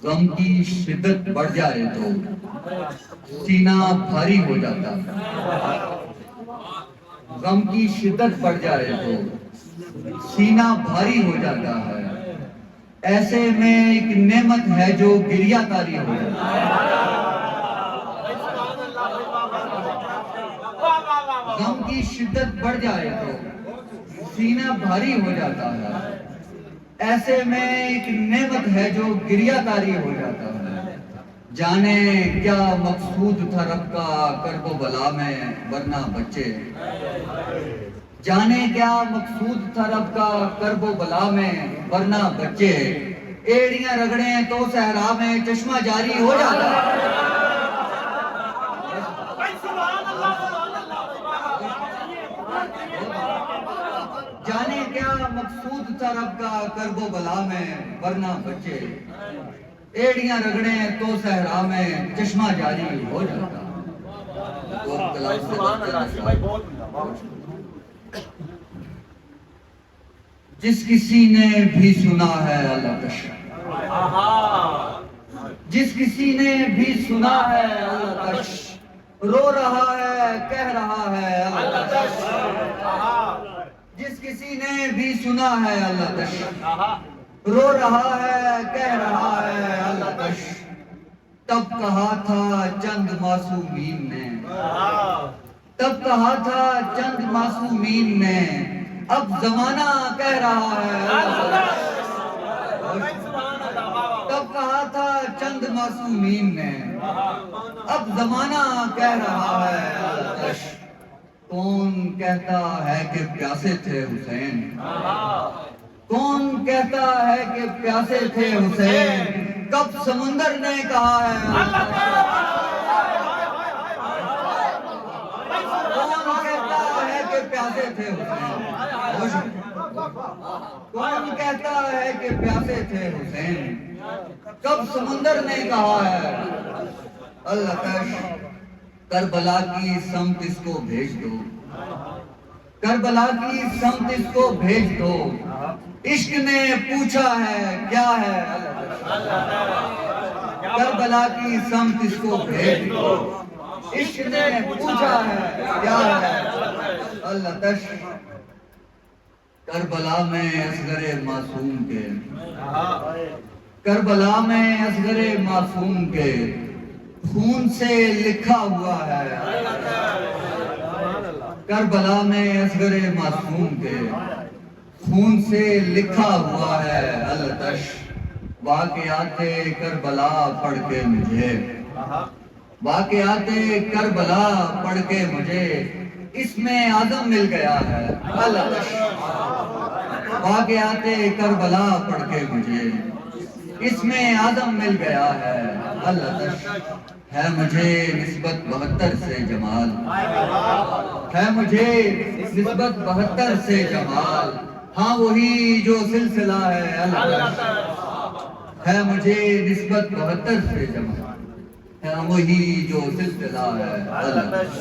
غم کی شدت بڑھ جائے تو سینہ بھاری ہو جاتا ہے۔ غم کی شدت بڑھ جائے تو سینہ بھاری ہو جاتا ہے، ایسے میں ایک نعمت ہے جو گریہ کاری ہو جاتا ہے۔ غم کی شدت بڑھ جائے تو سینہ بھاری ہو جاتا ہے، ایسے میں ایک نعمت ہے جو گریہ کاری ہو جاتا ہے۔ جانے کیا مقصود تھا رب کا کرب و بلا میں ورنہ بچے، جانے کیا مقصود تھا رب کا کرب و بلا میں ورنہ بچے، ایڑیاں رگڑیں تو صحرا میں چشمہ جاری ہو جاتا ہے۔ جانے کیا مقصود تھا رب کا کرب و بلا میں ورنہ بچے، ایڑیاں رگڑیں تو صحرا میں چشمہ جاری ہو جاتا۔ جس کسی نے بھی سنا ہے اللہ تش، جس کسی نے بھی سنا ہے اللہ تش، رو رہا ہے کہہ رہا ہے اللہ تش، جس کسی نے بھی سنا ہے اللہ تش، رو رہا ہے کہہ رہا ہے اللہ تش، تب کہا تھا چند معصومین نے، تب کہا تھا چند معصومین نے، اب زمانہ کہہ رہا ہے اللہ تش، تب کہا تھا چند معصومین نے، اب زمانہ کہہ رہا ہے اللہ تش، کون کہتا ہے کہ پیاسے تھے حسین، کون کہتا ہے کہ پیاسے تھے حسین، کب سمندر نے کہا ہے اللہ تش، کون کہتا ہے کہ پیاسے تھے حسین، کون کہتا ہے کہ پیاسے تھے حسین، کب سمندر نے کہا ہے اللہ تش، کربلا کی سمت اس کو بھیج دو، کربلا کی سمت اس کو بھیج دو، عشق نے پوچھا ہے کیا ہے اللہ تش، کربلا کی سمت اس کو بھیج دو، عشق نے پوچھا ہے کیا ہے اللہ تش، کربلا میں اصغر معصوم کے، کربلا میں اصغر معصوم کے خون سے لکھا ہوا ہے، کربلا میں اصغر معصوم کے خون سے لکھا ہوا ہے اللہ تش، واقعات کربلا پڑھ کے مجھے، واقعات کربلا پڑھ کے مجھے اس میں اعظم مل گیا ہے اللہ تش، واقعات کربلا پڑھ کے مجھے اس میں اعظم مل گیا ہے اللہ تش، ہے مجھے نسبت 72 سے جمال، ہے مجھے نسبت 72 سے جمال، ہاں وہی جو سلسلہ ہے اللہ تش، ہے مجھے نسبت 72 سے جمال، ہے وہی جو سلسلہ ہے اللہ تش۔